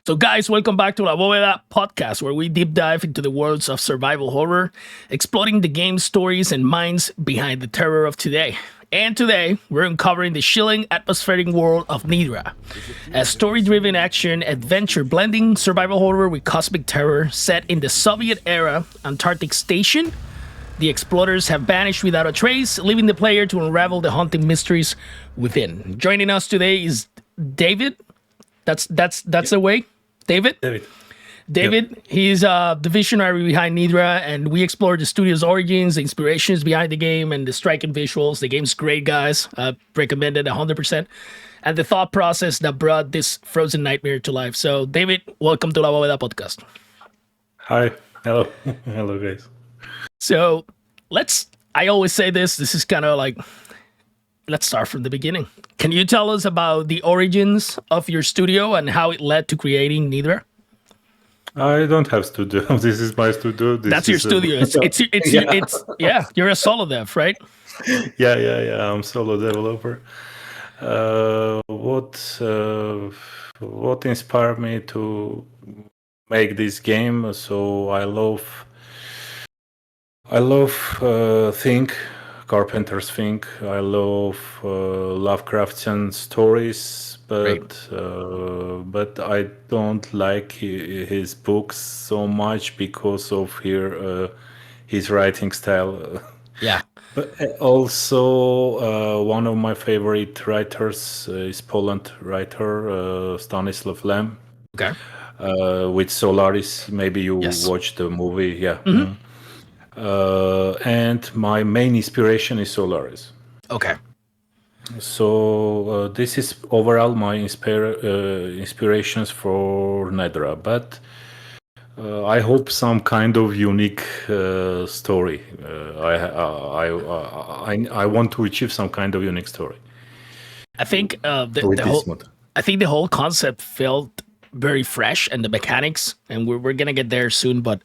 So, guys, welcome back to La Bóveda podcast, where we deep dive into the worlds of survival horror, exploring the game stories and minds behind the terror of today. And today, we're uncovering the chilling, atmospheric world of NEDRA, a story-driven action adventure blending survival horror with cosmic terror set in the Soviet-era Antarctic station. The explorers have vanished without a trace, leaving the player to unravel the haunting mysteries within. Joining us today is David. That's the way. David? David, Yep. he's the visionary behind NEDRA, and we explore the studio's origins, the inspirations behind the game, and the striking visuals. The game's great, guys. Recommended 100%. And the thought process that brought this frozen nightmare to life. So, David, welcome to La Bóveda podcast. Hi. Hello. Hello, guys. So, I always say this is kind of like, let's start from the beginning. Can you tell us about the origins of your studio and how it led to creating NEDRA? I don't have studio. This is my studio. That's your studio. You're a solo dev, right? Yeah. I'm solo developer. What inspired me to make this game? So I love think Carpenter's think. I love Lovecraftian stories, but I don't like his books so much because of his writing style. Yeah. But also, one of my favorite writers is Poland writer Stanislav Lem Okay. with Solaris. Maybe you Yes. watched the movie, yeah. And my main inspiration is Solaris. Okay. So this is overall my inspirations for NEDRA, but I hope some kind of unique story. I want to achieve some kind of unique story. I think with this mod. I think the whole concept felt very fresh, and the mechanics, and we're gonna get there soon. But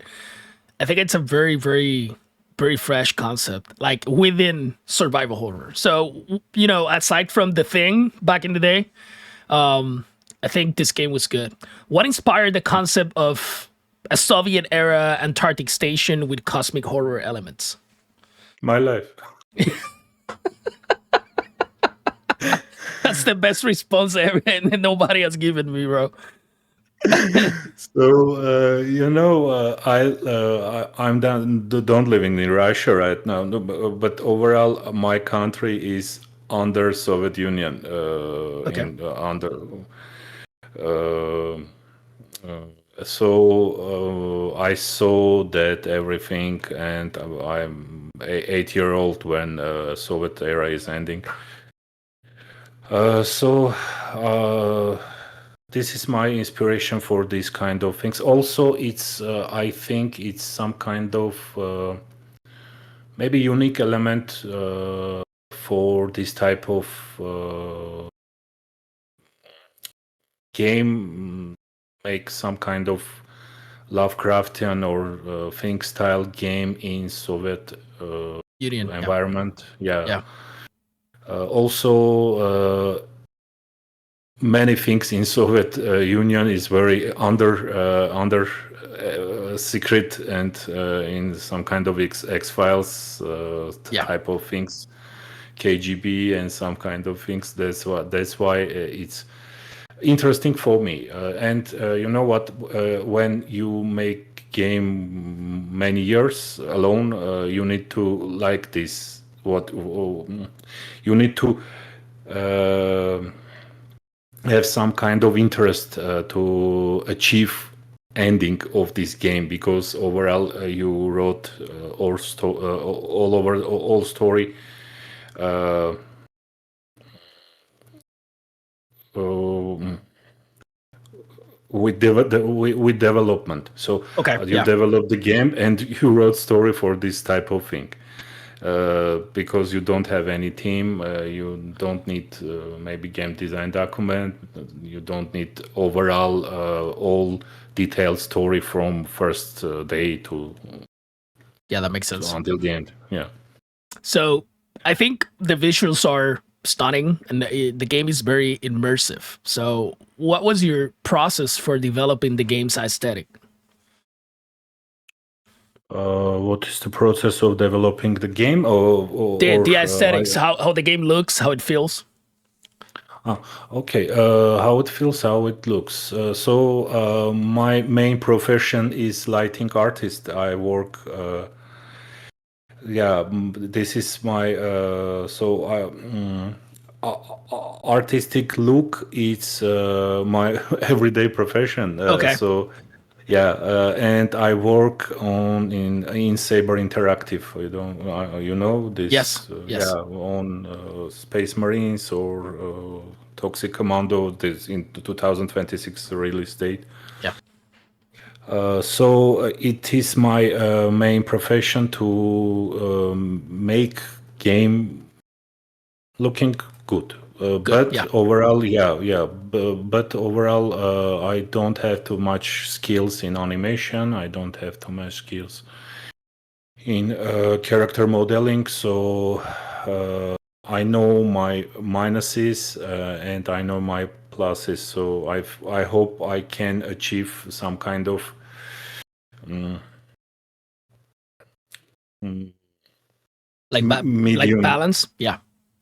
I think it's a very, very, very fresh concept, like within survival horror. So aside from The Thing back in the day, I think this game was good. What inspired the concept of a Soviet era Antarctic station with cosmic horror elements? My life. That's the best response ever, and nobody has given me, bro. So I'm don't living in Russia right now, no, but overall my country is under Soviet Union. Okay. So I saw that everything, and I'm 8-year-old when Soviet era is ending. So this is my inspiration for these kind of things. Also, it's I think it's some kind of maybe unique element for this type of game. Make some kind of Lovecraftian or think style game in Soviet Union environment. Yeah. Also, many things in Soviet Union is very under secret and in some kind of X-Files type of things, KGB and some kind of things. That's why it's interesting for me. And you know what? When you make game many years alone, you need to like this. You need to have some kind of interest to achieve ending of this game, because overall you wrote all story with development. So Okay. you develop the game and you wrote story for this type of thing. Because you don't have any team, you don't need maybe game design document, you don't need overall all detailed story from first day to that makes sense until the end. Yeah. So I think the visuals are stunning, and the game is very immersive. So, what was your process for developing the game's aesthetic? What is the process of developing the game, The aesthetics, how the game looks, how it feels. Okay, how it feels, how it looks. My main profession is lighting artist. I work. This is my artistic look. It's my everyday profession. Okay. And I work in Saber Interactive. You know Yes. this. Yes. On Space Marines or Toxic Commando. This in 2026 release date. Yeah. It is my main profession to make game looking good. Good. But Yeah. overall, But overall, I don't have too much skills in animation. I don't have too much skills in character modeling. So I know my minuses and I know my pluses. So I hope I can achieve some kind of Like like medium. balance. Yeah.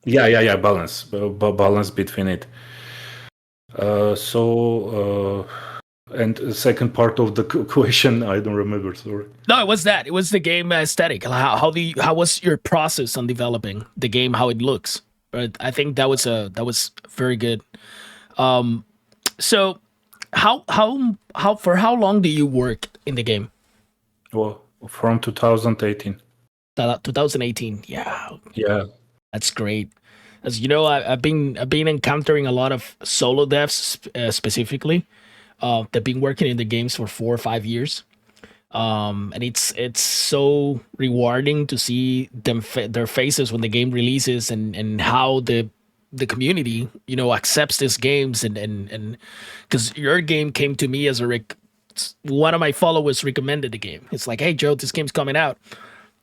Balance, balance between it. And the second part of the question, I don't remember. Sorry. No, it was that. It was the game aesthetic. How was your process on developing the game? How it looks. But I think that was very good. So how for how long do you work in the game? Well, from 2018. 2018. Yeah, Yeah. that's great. As you know, I've been encountering a lot of solo devs specifically. They've been working in the games for 4 or 5 years, and it's so rewarding to see their faces when the game releases, and how the community accepts these games, and because your game came to me as one of my followers recommended the game. It's like, hey Joe, this game's coming out,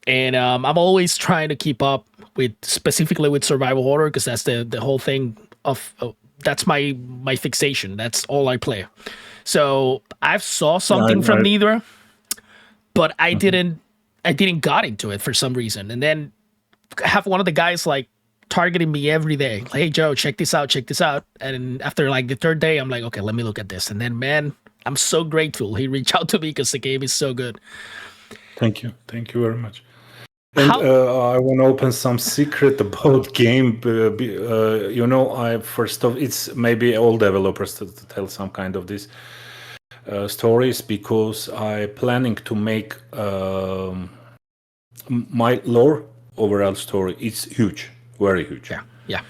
and I'm always trying to keep up with, specifically with survival horror, because that's the whole thing of that's my fixation. That's all I play. So I've saw something from NEDRA, but I didn't got into it for some reason. And then have one of the guys like targeting me every day. Like, hey Joe, check this out, check this out. And after like the third day, I'm like, okay, let me look at this. And then man, I'm so grateful he reached out to me because the game is so good. Thank you very much. And I want to open some secret about game. I first of it's maybe all developers to tell some kind of this stories, because I planning to make my lore overall story. It's huge, very huge. Yeah.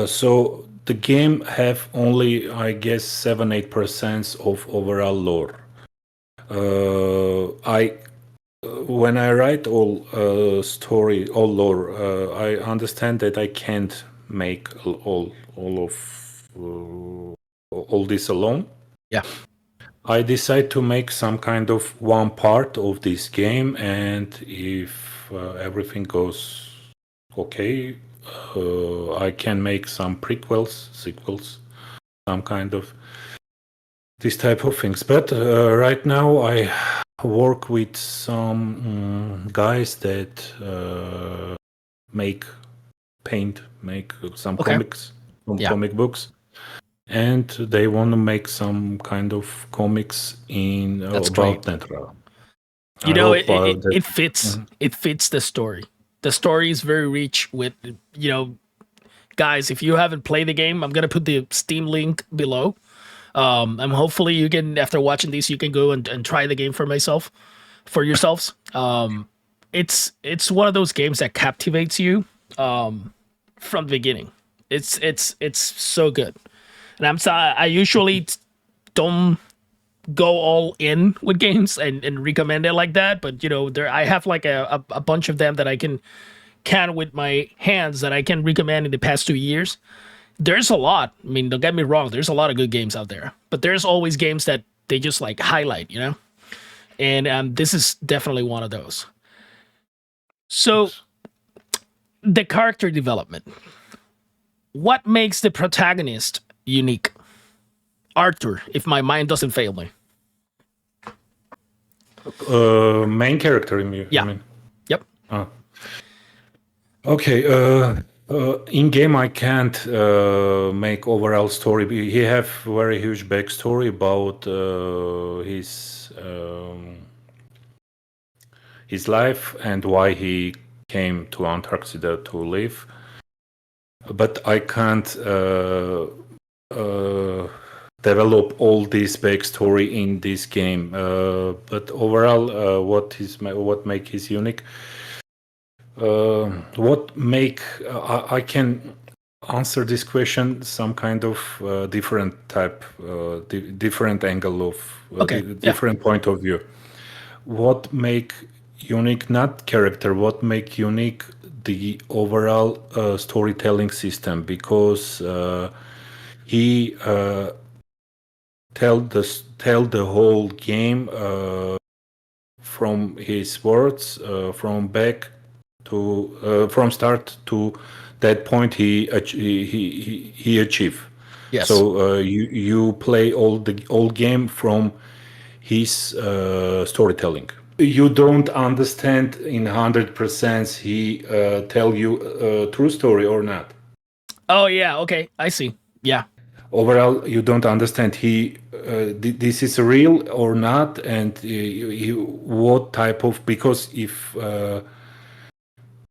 So the game have only, I guess, 7-8% of overall lore. When I write all story, all lore, I understand that I can't make all this alone. Yeah. I decide to make some kind of one part of this game, and if everything goes okay, I can make some prequels, sequels, some kind of this type of things. But right now I work with some guys that make some comics, some comic books, and they want to make some kind of comics about NEDRA. It fits. It fits the story. The story is very rich with, guys, if you haven't played the game, I'm gonna put the Steam link below. And hopefully you can, after watching this, you can go and try the game for yourselves. It's one of those games that captivates you from the beginning. It's so good. And I usually don't go all in with games and recommend it like that, but I have like a bunch of them that I can with my hands that I can recommend in the past 2 years. There's a lot. I mean, don't get me wrong, there's a lot of good games out there, but there's always games that they just like highlight, and this is definitely one of those. So the character development, what makes the protagonist unique? Arthur, if my mind doesn't fail me. Main character, you Yeah. mean? Yep. Okay. In game, I can't make overall story. He have very huge backstory about his life and why he came to Antarctica to live. But I can't develop all this backstory in this game. But overall, what make his unique? What make I can answer this question some kind of different type, different angle of Okay. different point of view. What make unique, not character, what make unique the overall storytelling system, because he tell the whole game from his words, from back to from start to that point he achieved. Yes. So you play all game from his storytelling. You don't understand in 100% he tell you a true story or not. Oh yeah. Okay. I see. Yeah. Overall, you don't understand this is real or not, and what type of, because if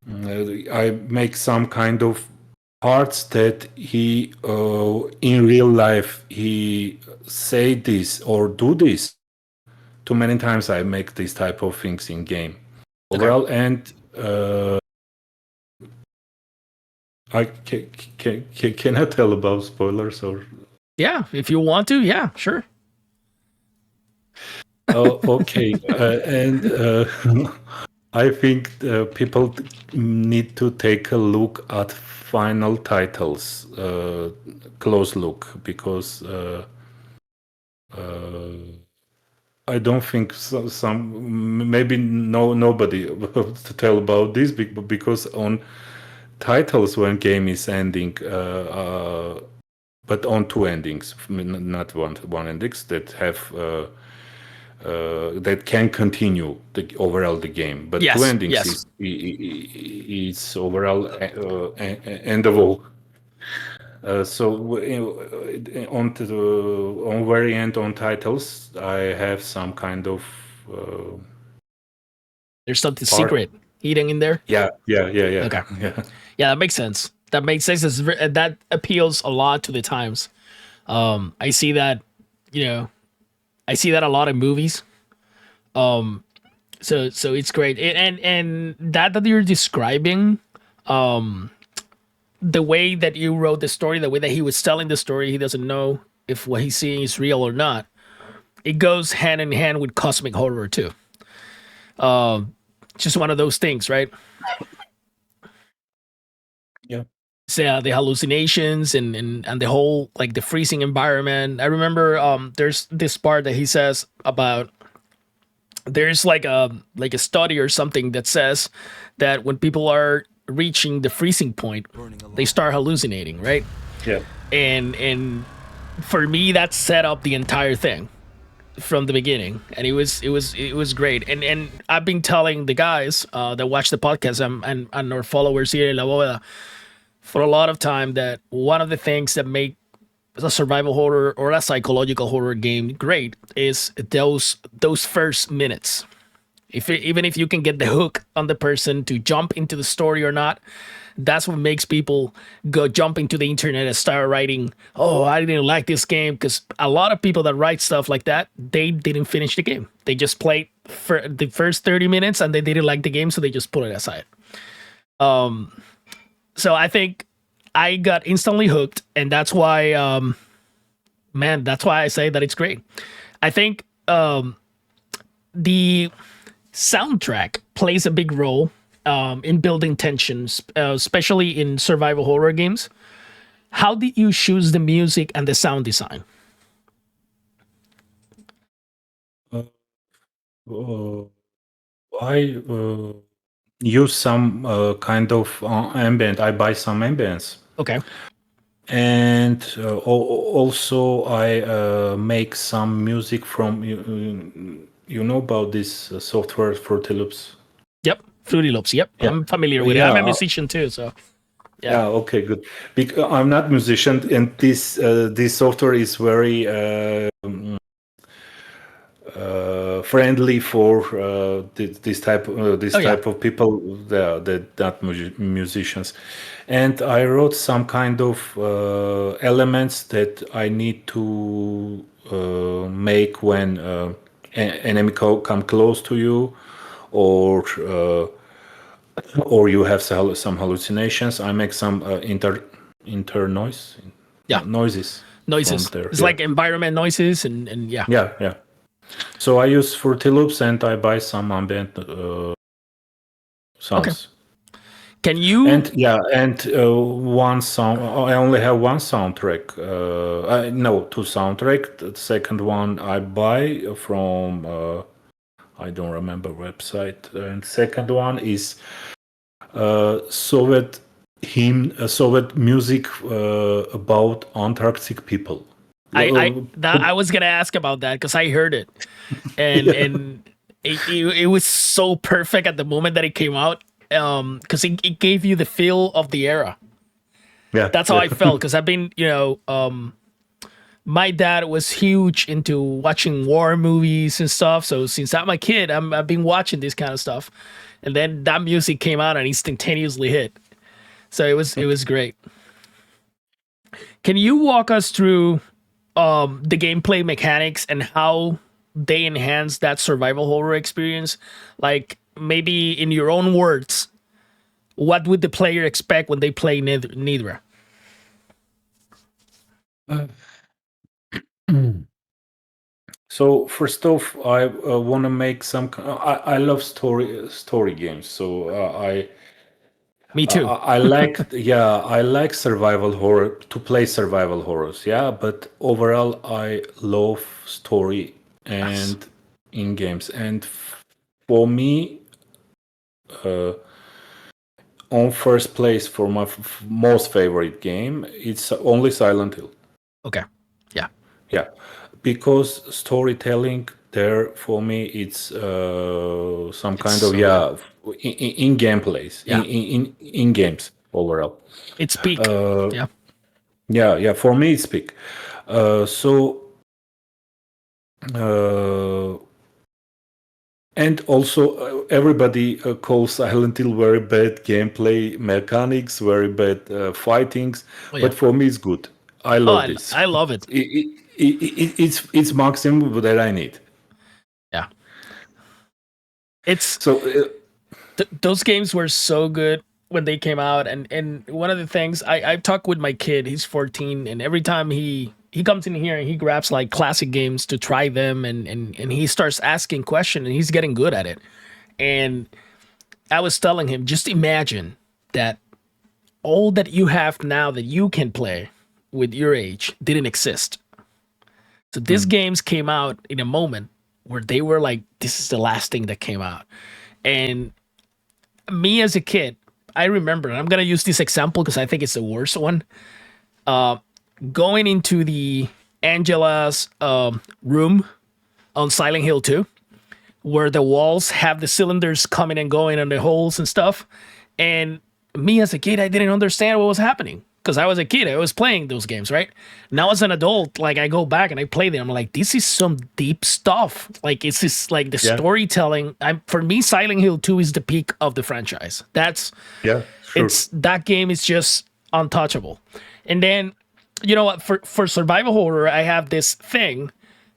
I make some kind of parts that he in real life he say this or do this too many times. I make these type of things in game overall, and I can I tell about spoilers or? Yeah, if you want to, yeah, sure. Oh, okay, and I think people need to take a look at final titles, close look, because I don't think some maybe nobody to tell about this because on titles when game is ending, but on two endings, not one endings that have. That can continue the overall the game, but two Yes. endings Yes. is overall endable. So on very end on titles, I have some kind of There's something part. secret hidden in there. Yeah. Okay. Yeah. Yeah, that makes sense. That makes sense. That appeals a lot to the times. I see that, you know, I see that a lot in movies. So it's great. And that you're describing, the way that you wrote the story, the way that he was telling the story, he doesn't know if what he's seeing is real or not. It goes hand in hand with cosmic horror too. It's just one of those things, right? Yeah. So the hallucinations and the whole like the freezing environment. I remember there's this part that he says about there's like a study or something that says that when people are reaching the freezing point, they start hallucinating, right? Yeah. And for me that set up the entire thing from the beginning, and it was great. And I've been telling the guys that watch the podcast and our followers here in La Bóveda for a lot of time that one of the things that make a survival horror or a psychological horror game great is those first minutes. Even if you can get the hook on the person to jump into the story or not, that's what makes people go jump into the internet and start writing, oh, I didn't like this game, because a lot of people that write stuff like that, they didn't finish the game. They just played for the first 30 minutes and they didn't like the game, so they just put it aside. So I think I got instantly hooked, and that's why man, that's why I say that it's great. I think the soundtrack plays a big role in building tensions, especially in survival horror games. How did you choose the music and the sound design? I use some kind of ambient. I buy some ambience. Okay. And also I make some music from you know about this software Fruity Loops. Yep, Fruity Loops. Yep, Yeah, I'm familiar with it. yeah, I'm a musician too, so yeah. yeah. Okay, good. I'm not musician, and this software is very friendly for this Oh yeah. type of people. They're not musicians, and I wrote some kind of elements that I need to make when enemy come close to you, or or you have some hallucinations. I make some inter noise Yeah, noises from noises. there. It's Yeah, like environment noises, and yeah. yeah, yeah. So I use Fruity Loops and I buy some ambient Okay. sounds. Can you? And yeah, and one song. I only have one soundtrack. No, two soundtrack. The second one I buy from I don't remember website. And second one is Soviet hymn, Soviet music about Antarctic people. I was gonna ask about that because I heard it, and it was so perfect at the moment that it came out, because it gave you the feel of the era. Yeah, That's how yeah. I felt, because I've been, my dad was huge into watching war movies and stuff. So since I'm a kid, I've been watching this kind of stuff, and then that music came out and instantaneously hit. So it was great. Can you walk us through the gameplay mechanics and how they enhance that survival horror experience? Like, maybe in your own words, what would the player expect when they play NEDRA? So first off, I want to make some. I love story games. So Me too. I like, yeah, I like survival horror, to play survival horrors. Yeah, but overall I love story Yes. and in games. And for me, on first place for my most favorite game, it's only Silent Hill. Okay. Yeah. Yeah, because storytelling there for me it's some It's kind of, so good. yeah, in gameplays Yeah. in games overall. It's peak. Yeah. Yeah, yeah. For me it's big. So uh, and also everybody calls Silent Hill very bad gameplay mechanics, very bad fightings, Oh yeah. but for me it's good. I Oh, love I, this. I love it. It's maximum that I need. Yeah. It's So those games were so good when they came out, and one of the things I've talked with my kid, he's 14, and every time he comes in here and he grabs like classic games to try them, and he starts asking questions and he's getting good at it. And I was telling him, just imagine that all that you have now that you can play with your age didn't exist. So these games came out in a moment where they were like, this is the last thing that came out. And me as a kid, I remember, and I'm gonna use this example because I think it's the worst one. Going into the Angela's room on Silent Hill 2, where the walls have the cylinders coming and going and the holes and stuff. And me as a kid, I didn't understand what was happening because I was a kid. I was playing those games, right? Now as an adult, like I go back and I play them. I'm like, this is some deep stuff. Like it's just like the yeah, storytelling. For me, Silent Hill 2 is the peak of the franchise. yeah, sure. It's that game is just untouchable. And then, you know what? For survival horror, I have this thing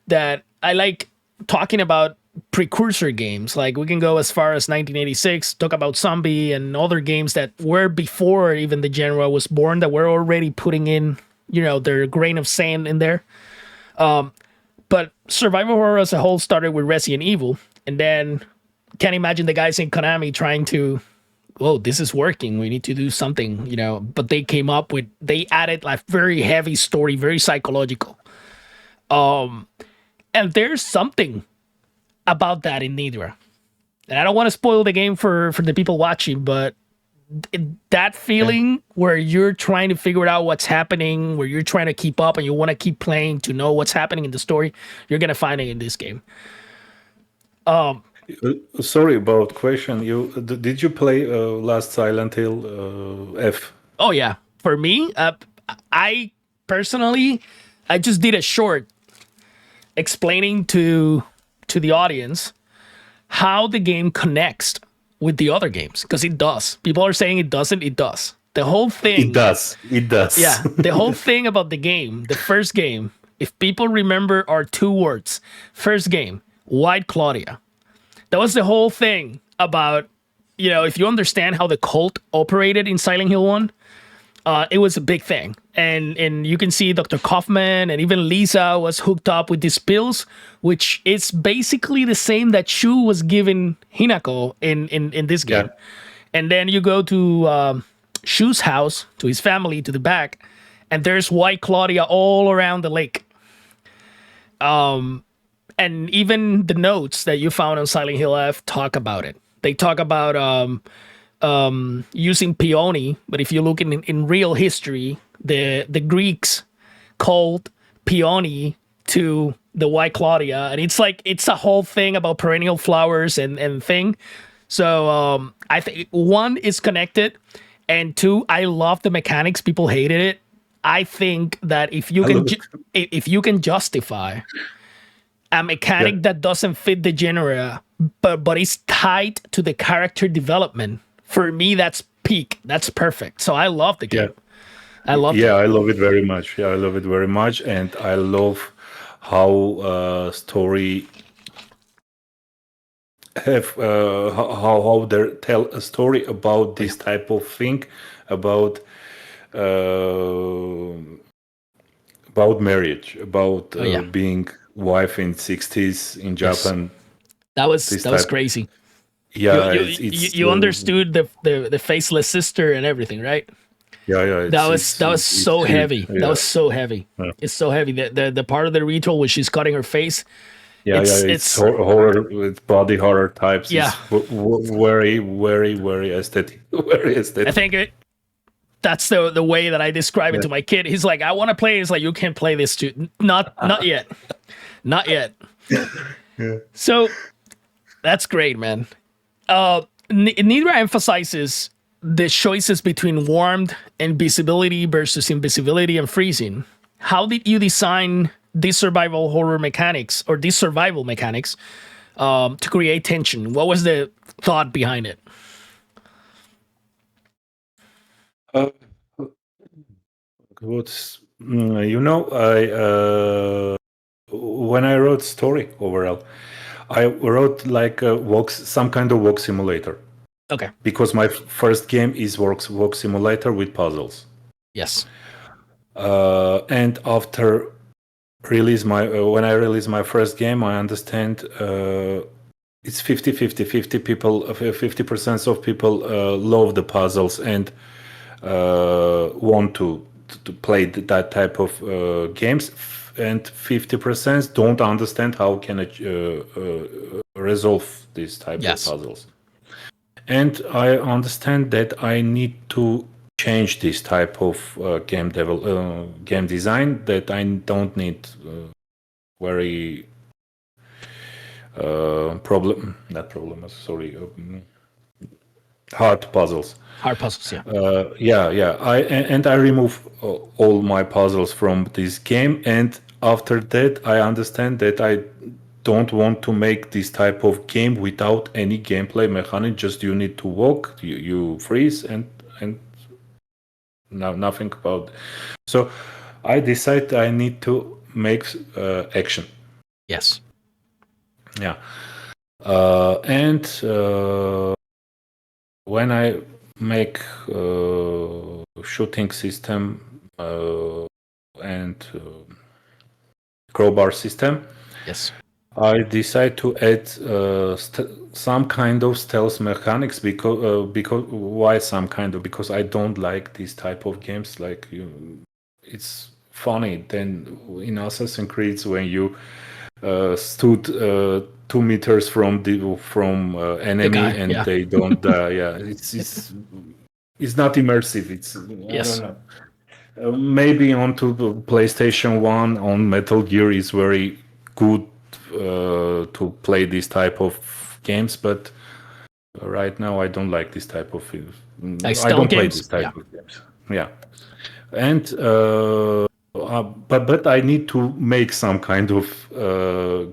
that I like talking about precursor games. Like we can go as far as 1986, talk about Zombie and other games that were before even the genre was born, that were already putting in, their grain of sand in there. But survival horror as a whole started with Resident Evil, and then can't imagine the guys in Konami trying to, oh, this is working, we need to do something, but they added like very heavy story, very psychological. And there's something about that in NEDRA. And I don't want to spoil the game for the people watching, but that feeling where you're trying to figure out what's happening, where you're trying to keep up and you want to keep playing to know what's happening in the story, you're gonna find it in this game. Sorry about question. Did you play last Silent Hill F? Oh yeah, for me, I personally, I just did a short explaining to the audience how the game connects with the other games, because it does. People are saying it doesn't. It does. The whole thing. It does. It does. Yeah, the whole thing about the game, the first game, if people remember, are two words. First game, White Claudia. That was the whole thing about, if you understand how the cult operated in Silent Hill 1, it was a big thing. And you can see Dr. Kaufman and even Lisa was hooked up with these pills, which is basically the same that Shu was giving Hinako in this game. Yeah. And then you go to Shu's house, to his family, to the back, and there's White Claudia all around the lake. And even the notes that you found on Silent Hill F talk about it. They talk about using peony, but if you look in real history, the Greeks called peony to the White Claudia, and it's a whole thing about perennial flowers and thing. So I think one is connected, and two, I love the mechanics. People hated it. I think that if you can justify a mechanic that doesn't fit the genre, but is tied to the character development, for me, that's peak. That's perfect. So I love the game. I love it. I love it very much. Yeah, I love it very much, and I love how story have how they tell a story about this type of thing, about marriage, about being wife in 60s in Japan. That was crazy. Yeah, you understood the faceless sister and everything, right? Yeah. That was so heavy. Yeah. That was so heavy. Yeah. It's so heavy. The part of the ritual where she's cutting her face. Yeah, it's horror, it's body horror types. Yeah, it's very, very, very aesthetic. Very aesthetic. I think that's the way that I describe it to my kid. He's like, I want to play. He's like, you can't play this too. Not yet. Not yet. Yeah. So that's great, man. NEDRA emphasizes the choices between warmth and visibility versus invisibility and freezing. How did you design these survival horror mechanics, or these survival mechanics, to create tension? What was the thought behind it? When I wrote story overall, I wrote like some kind of walk simulator. Okay. Because my first game is walk simulator with puzzles. Yes. And after when I release my first game, I understand it's 50-50 people, 50% of people love the puzzles and want to play that type of games, and 50% don't understand how can it resolve this type of puzzles. And I understand that I need to change this type of game design, that I don't need very hard puzzles. Hard puzzles, yeah. I remove all my puzzles from this game, and after that I understand that I don't want to make this type of game without any gameplay mechanic. Just you need to walk, you freeze, and nothing about. So I decide I need to make action. Yes. Yeah. And when I make shooting system and crowbar system, yes, I decide to add some kind of stealth mechanics because why some kind of? Because I don't like this type of games. Like it's funny. Then in Assassin's Creed, when you stood 2 meters from enemy and they don't die. Yeah, it's it's not immersive. It's I Yes. don't know. Maybe onto the PlayStation 1 on Metal Gear is very good to play this type of games, but right now I don't like this type of Like I stealth don't play games. this Yeah. type of games. Yeah. And but I need to make some kind of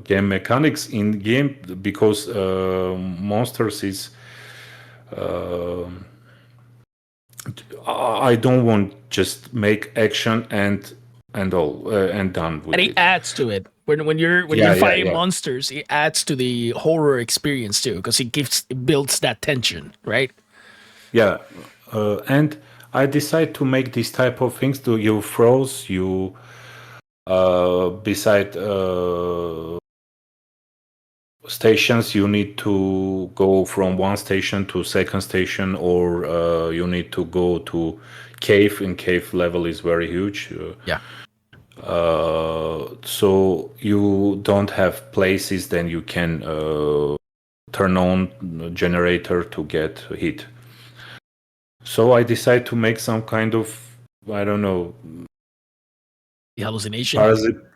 game mechanics in game because monsters is I don't want just make action and all and done And with it it. adds to it. When you're Yeah, yeah, fighting yeah, monsters, it adds to the horror experience too, because it builds that tension, right? yeah. And I decide to make these type of things. Do you froze you beside stations? You need to go from one station to second station, or you need to go to cave. And cave level is very huge. Yeah. So you don't have places, then you can turn on generator to get heat. So I decide to make some kind of, I don't know, The hallucination.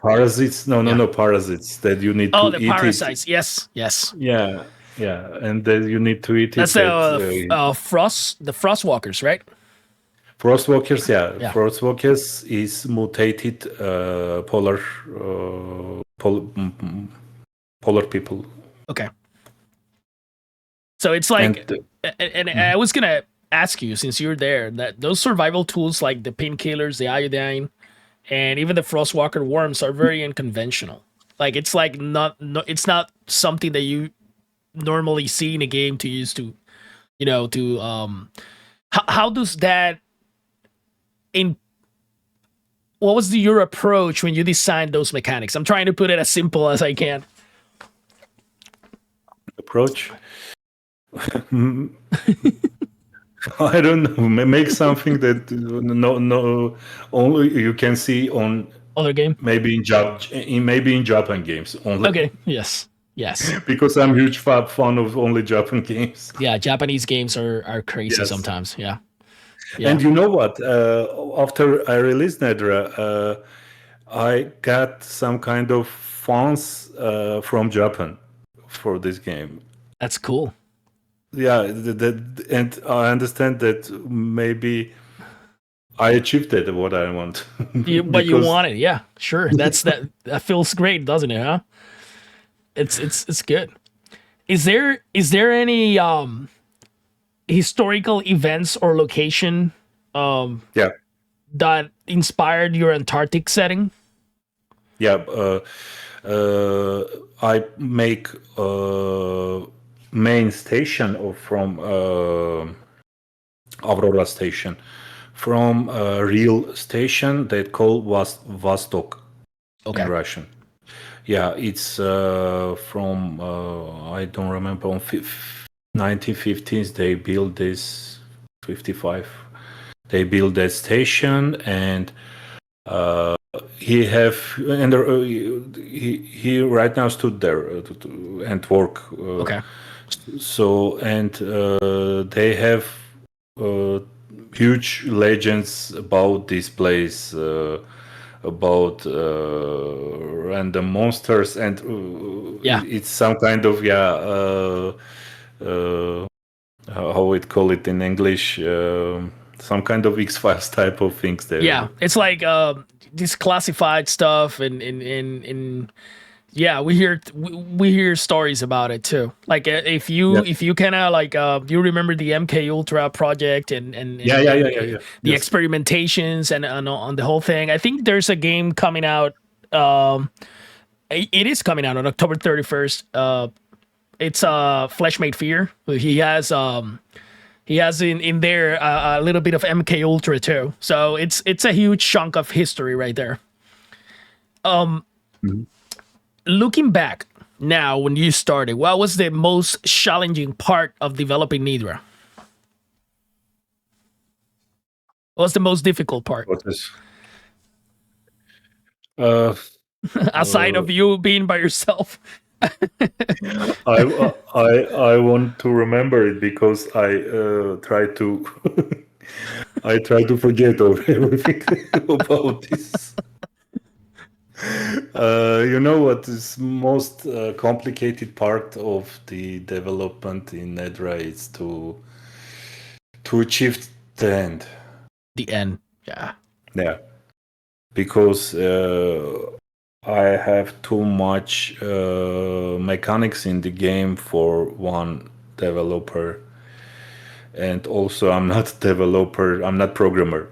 parasites. No, no, Yeah. no, parasites that you need Oh, to the eat it. parasites. Yes. Yes. Yeah, yeah, and then you need to eat That's it. the That the frost walkers, right? frostwalkers, yeah, Yeah. frostwalkers is mutated polar people, Okay. So it's and like, and I was gonna ask you, since you're there, that those survival tools like the painkillers, the iodine, and even the frostwalker worms are very unconventional. Like it's like not no, it's not something that you normally see in a game to use to, to how does that in what was your approach when you designed those mechanics? I'm trying to put it as simple as I can. approach. I don't know. Make something that no only you can see on Other game. maybe in Japan games only Okay. Yes. Yes. because I'm huge fan of only Japan games. Yeah. Japanese games are crazy Yes, sometimes. Yeah. and Yeah. you know what? After I released NEDRA, I got some kind of fans from Japan for this game. That's cool. Yeah, and I understand that maybe I achieved that what I want But you because want it. Yeah. Sure. That feels great, doesn't it? Huh? It's good. Is there any historical events or location yeah, that inspired your Antarctic setting? yeah. I make main station from Aurora station from a real station that called was Vostok in Okay. Russian. Yeah, it's from I don't remember on 1950s they built this 55. They built that station and he have and he right now stood there and work. Okay. So and they have uh, huge legends about this place. About random monsters and Yeah. it's some kind of uh, how we call it in English, some kind of X-Files type of things there. Yeah. It's like this classified stuff and yeah, we hear stories about it too. Like Yeah, if you kind of like you remember the MK Ultra project yeah, yeah, yeah, yeah, yeah. the Yes, experimentations and on the whole thing. I think there's a game coming out. It is coming out on October 31st. It's Flesh Made Fear. He has in there a little bit of MK Ultra too. So it's a huge chunk of history right there. Mhm. Looking back now, when you started, what was the most challenging part of developing Nidra? What was the most difficult part, what is uh, aside uh, of you being by yourself? I want to remember it because I try to I try to forget everything about this. You know what is most complicated part of the development in NEDRA is to achieve the end. The end. Yeah. Yeah, because I have too much mechanics in the game for one developer, and also I'm not developer. I'm not programmer.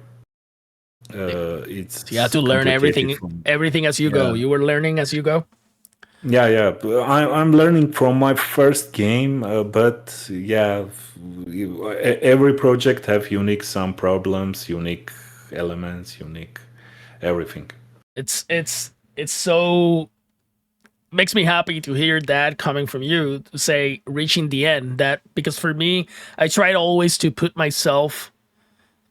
So you have It's to learn complicated from everything as you go. yeah. You were learning as you go. Yeah. I'm learning from my first game, but yeah, every project have unique some problems, unique elements, unique everything. It's so makes me happy to hear that coming from you to say reaching the end. That because for me, I try always to put myself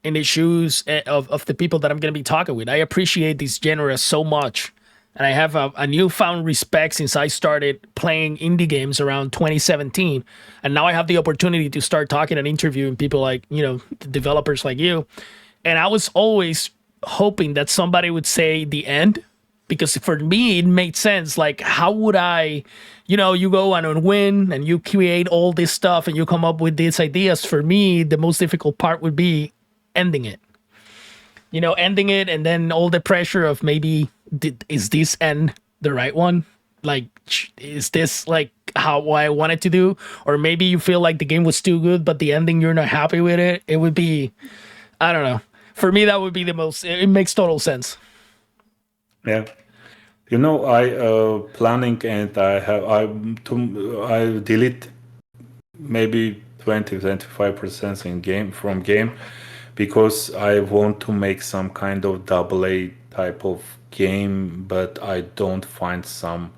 in the shoes of the people that I'm going to be talking with. I appreciate this genre so much. And I have a newfound respect since I started playing indie games around 2017. And now I have the opportunity to start talking and interviewing people like, developers like you. And I was always hoping that somebody would say the end because for me, it made sense. Like, how would I, you go and win and you create all this stuff and you come up with these ideas. For me, the most difficult part would be ending it. Ending it, and then all the pressure of maybe is this end the right one? Like, is this like how I wanted to do? Or maybe you feel like the game was too good, but the ending you're not happy with it. It would be, I don't know. For me, that would be the most. It makes total sense. Yeah. I planning and I delete maybe 20-25% in game from game because I want to make some kind of double A type of game, but I don't find some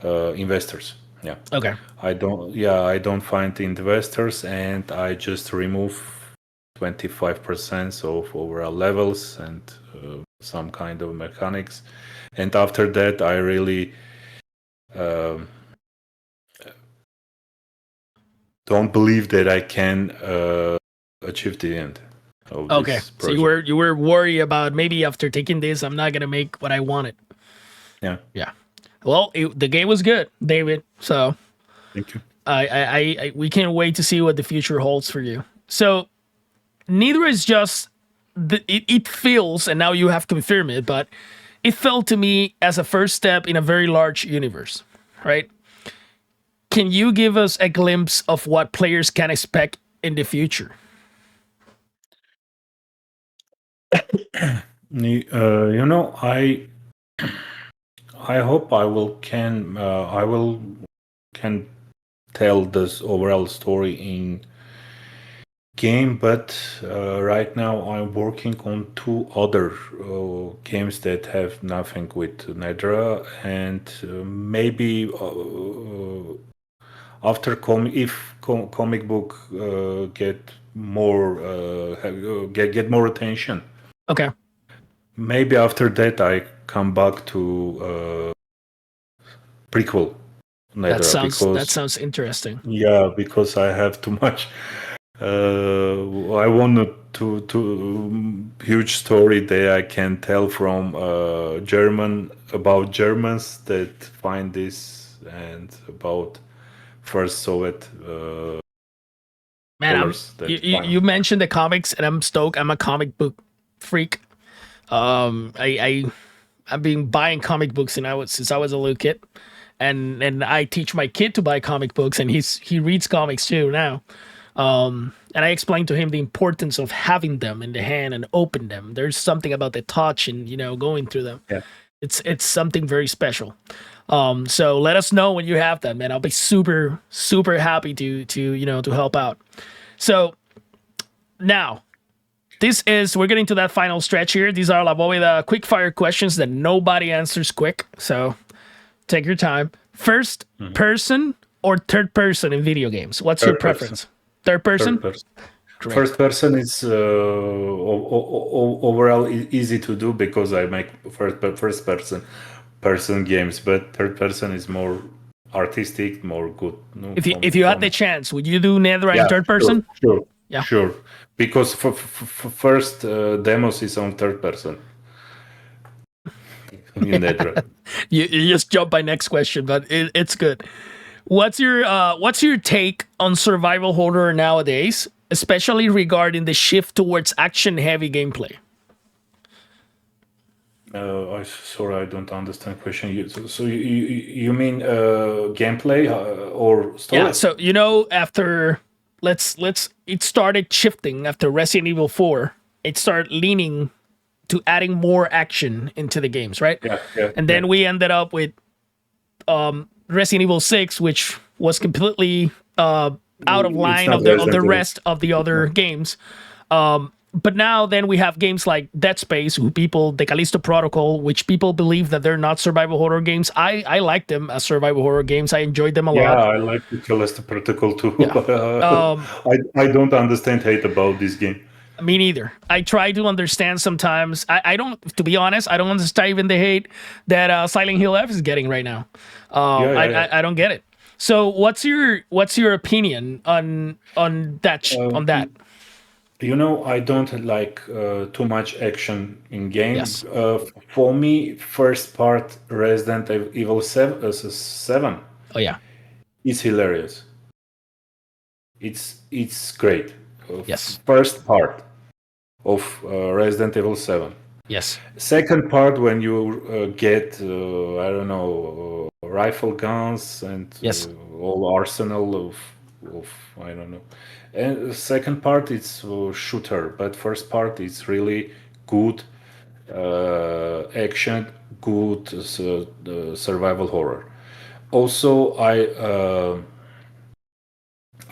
investors. Yeah. Okay. I don't find investors, and I just remove 25% of overall levels and some kind of mechanics. And after that, I really don't believe that I can achieve the end of Okay. this So project. you were worried about maybe after taking this, I'm not gonna make what I wanted. Yeah. Yeah. Well, the game was good, David. So Thank you. we can't wait to see what the future holds for you. So neither is just it feels, and now you have confirmed it, but it felt to me as a first step in a very large universe, right? Can you give us a glimpse of what players can expect in the future? I hope I will can tell this overall story in game, but right now I'm working on two other games that have nothing with NEDRA, and maybe after comic book get more get more attention. Okay. Maybe after that I come back to prequel NEDRA That because sounds interesting. because I have too much. I want to huge story that I can tell from German about Germans that find this and about first Soviet Man, colors that you find. mentioned the comics, and I'm stoked. I'm a comic book freak. I've been buying comic books since I was a little kid, and I teach my kid to buy comic books, and he reads comics too now. And I explained to him the importance of having them in the hand and open them. There's something about the touch and going through them. Yeah. It's something very special. So let us know when you have them, man. I'll be super super happy to help out. So now we're getting to that final stretch here. These are the quick fire questions that nobody answers quick. So take your time. First person or third person in video games? What's your Third preference? person. Third person? Third person. Great. First person is overall easy to do because I make first person games, but third person is more artistic, more good. If you had the chance, would you do NEDRA in third person? Sure. Yeah. Sure, because first demos is on third person in NEDRA. You just jump my next question, but it's good. What's your take on survival horror nowadays, especially regarding the shift towards action heavy gameplay? Sorry, I don't understand question. You mean gameplay or Yeah, story? so after let's it started shifting after Resident Evil 4. It started leaning to adding more action into the games, right? Yeah, yeah, And yeah. then we ended up with Resident Evil 6, which was completely out of It's line not of the Resident Evil. rest of the other games. But now then we have games like Dead Space, the Callisto Protocol, which people believe that they're not survival horror games. I like them as survival horror games. I enjoyed them a Yeah, lot. I like the Callisto Protocol too. Yeah. I don't understand hate about this game. Me neither. I try to understand sometimes. I don't, to be honest, I don't understand even the hate that Silent Hill F is getting right now. Yeah. I don't get it. So what's your opinion on on that? I don't like too much action in game. Yes. For me, first part Resident Evil 7 Oh yeah. is hilarious. It's great. Yes. First part of Resident Evil 7. Yes. Second part when you get I don't know rifle guns and Yes. all arsenal of I don't know. And the second part is shooter, but first part is really good action, good survival horror. Also, I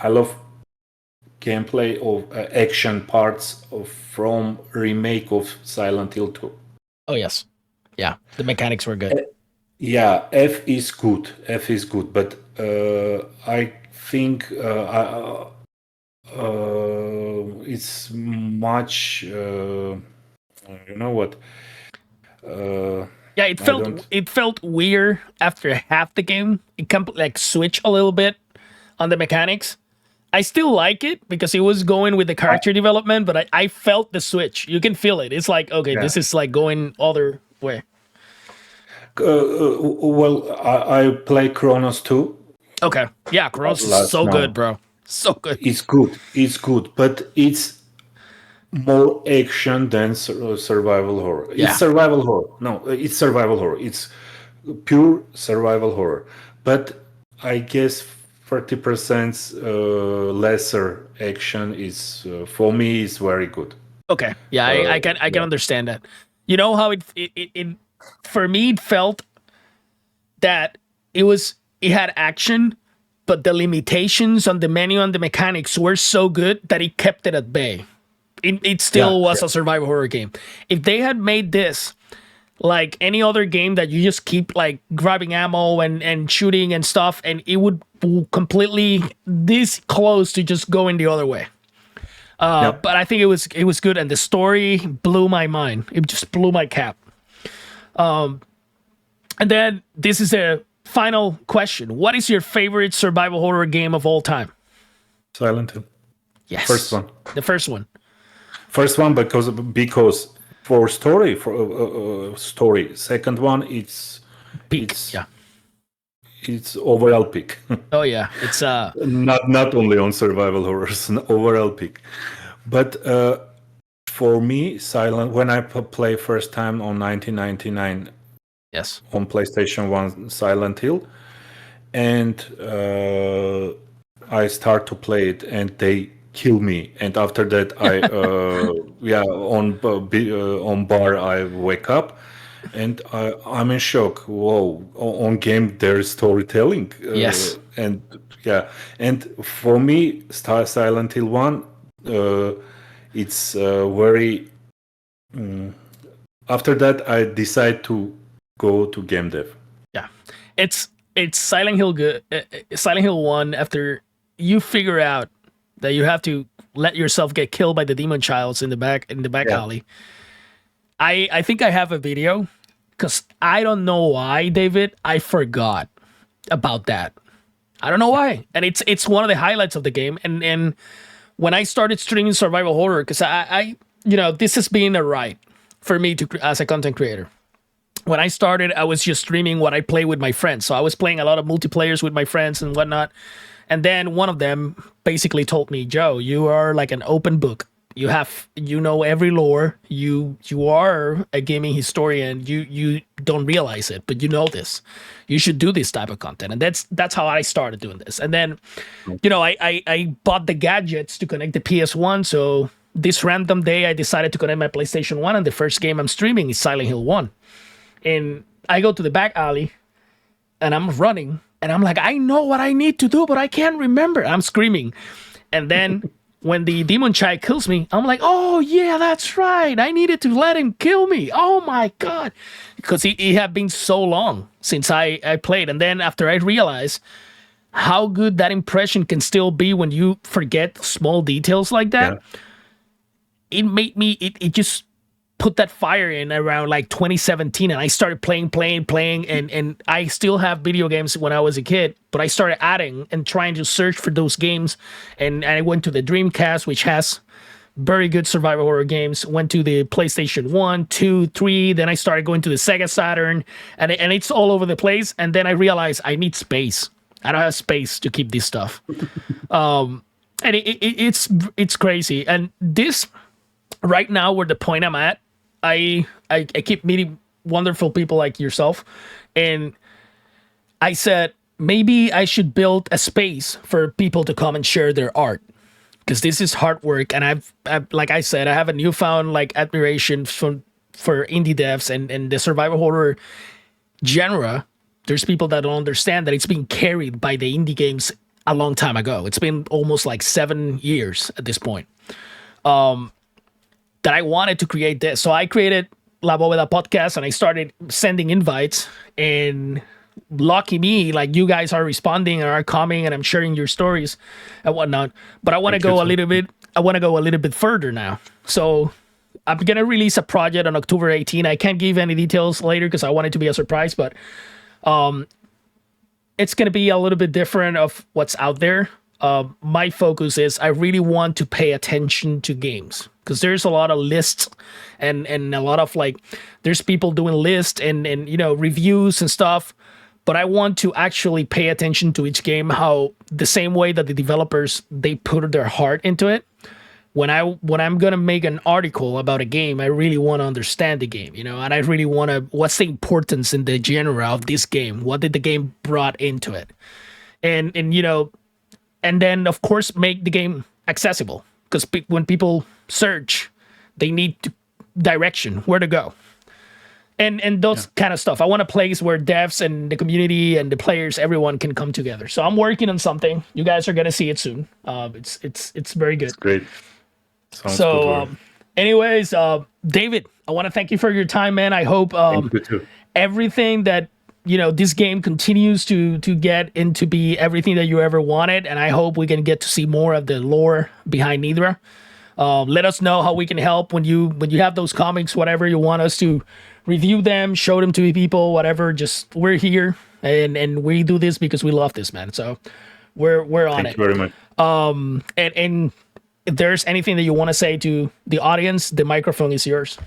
love gameplay of action parts from remake of Silent Hill 2. Oh yes. Yeah. The mechanics were good. Yeah, F is good. F is good, but I think it's much. You know what? Yeah, I don't. it felt weird after half the game. It like switch a little bit on the mechanics. I still like it because it was going with the character development, but I felt the switch. You can feel it. It's like, okay, Yeah. this is like going other way. Well, I play Chronos 2. Okay. Yeah, Chronos is Last so good, month. bro. So good. It's good. It's good, but it's more action than survival horror. Yeah. It's survival horror. No, it's survival horror. It's pure survival horror. But I guess 30% lesser action is for me is very good. Okay. Yeah, I can understand that. You know how it for me it felt that it had action, but the limitations on the menu and the mechanics were so good that it kept it at bay. It still was a survival horror game. If they had made this like any other game that you just keep like grabbing ammo and shooting and stuff, and it would completely this close to just going the other way. But I think it was good, and the story blew my mind. It just blew my cap. And then this is a final question: what is your favorite survival horror game of all time? Silent Hill. Yes, First one. The first one. First one because for story. Second one it's Peak. It's overall pick. Oh yeah, it's not only on survival horrors, overall pick. But for me, Silent when I play first time on 1999 yes on PlayStation 1 Silent Hill, and I start to play it, and they kill me. And after that, I on bar I wake up, and I'm in shock. Whoa! On game there's storytelling. Yes. And for me, Silent Hill 1, it's very. After that, I decide to go to game dev. Yeah, it's Silent Hill good. Silent Hill 1. After you figure out that you have to let yourself get killed by the demon childs in the back alley. I think I have a video because I don't know why, David. I forgot about that. I don't know why, and it's one of the highlights of the game. And when I started streaming survival horror, because I this has been a ride for me to as a content creator. When I started, I was just streaming what I play with my friends. So I was playing a lot of multiplayers with my friends and whatnot. And then one of them basically told me, Joe, you are like an open book. You know every lore. You are a gaming historian. You don't realize it, but you know this. You should do this type of content. And that's how I started doing this. And then, I bought the gadgets to connect the PS1. So this random day I decided to connect my PlayStation 1, and the first game I'm streaming is Silent Hill 1. And I go to the back alley and I'm running and I'm like, I know what I need to do, but I can't remember. I'm screaming. And then when the demon child kills me, I'm like, oh yeah, that's right. I needed to let him kill me. Oh my God. Because it had been so long since I played. And then after I realized how good that impression can still be when you forget small details like that, it made me, it just put that fire in around like 2017, and I started playing, and I still have video games when I was a kid, but I started adding and trying to search for those games, and I went to the Dreamcast, which has very good survival horror games, went to the PlayStation 1, 2, 3, then I started going to the Sega Saturn, and it's all over the place, and then I realized I need space. I don't have space to keep this stuff. And it's crazy, and this right now, where the point I'm at, I keep meeting wonderful people like yourself, and I said maybe I should build a space for people to come and share their art, because this is hard work, and I've like I said, I have a newfound like admiration for indie devs and the survival horror genre. There's people that don't understand that it's been carried by the indie games a long time ago. It's been almost like 7 years at this point. That I wanted to create this. So I created La Bóveda podcast, and I started sending invites, and lucky me, like you guys are responding and are coming, and I'm sharing your stories and whatnot. But I want to go a little bit further now. So I'm going to release a project on October 18. I can't give any details later because I want it to be a surprise, but it's going to be a little bit different of what's out there. My focus is I really want to pay attention to games, because there's a lot of lists and a lot of like, there's people doing lists and reviews and stuff, but I want to actually pay attention to each game, how the same way that the developers, they put their heart into it. When I'm gonna make an article about a game, I really want to understand the game, and I really want to, what's the importance in the genre of this game? What did the game brought into it? And then of course make the game accessible, because when people search, they need direction, where to go, and those kind of stuff. I want a place where devs and the community and the players, everyone can come together. So I'm working on something. You guys are gonna see it soon. It's very good. It's great. Sounds so good. Anyways, David, I want to thank you for your time, man. I hope everything that this game continues to get into be everything that you ever wanted, and I hope we can get to see more of the lore behind NEDRA. Let us know how we can help when you have those comics, whatever you want us to review them, show them to people, whatever. Just we're here, and we do this because we love this, man. So we're on it. Thank you very much. And if there's anything that you want to say to the audience, the microphone is yours.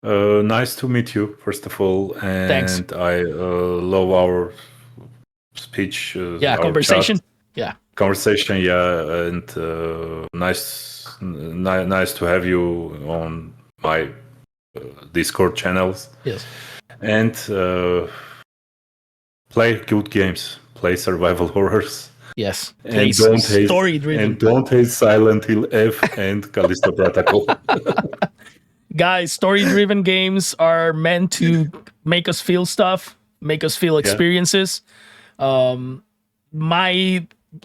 Nice to meet you, first of all, and Thanks. I love our speech. Our conversation. Chat. Conversation, and nice to have you on my Discord channels. Yes, and play good games, play survival horrors. Yes, and don't hate story-driven. And don't hate Silent Hill F and Callisto Protocol. Guys, story-driven games are meant to make us feel stuff, make us feel experiences.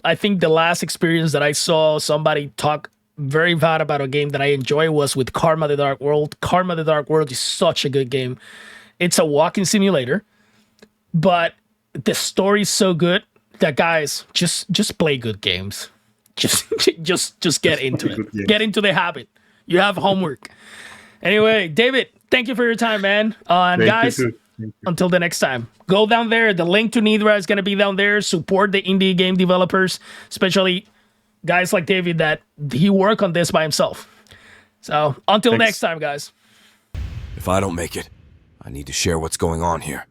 I think the last experience that I saw somebody talk very bad about a game that I enjoy was with Karma the Dark World. Karma the Dark World is such a good game. It's a walking simulator, but the story is so good that, guys, just play good games. Just get into it. Get into the habit. You have homework. Anyway, David, thank you for your time, man. And guys, until the next time, go down there. The link to NEDRA is going to be down there. Support the indie game developers, especially guys like David that he worked on this by himself. So until Thanks. next time, guys. If I don't make it, I need to share what's going on here.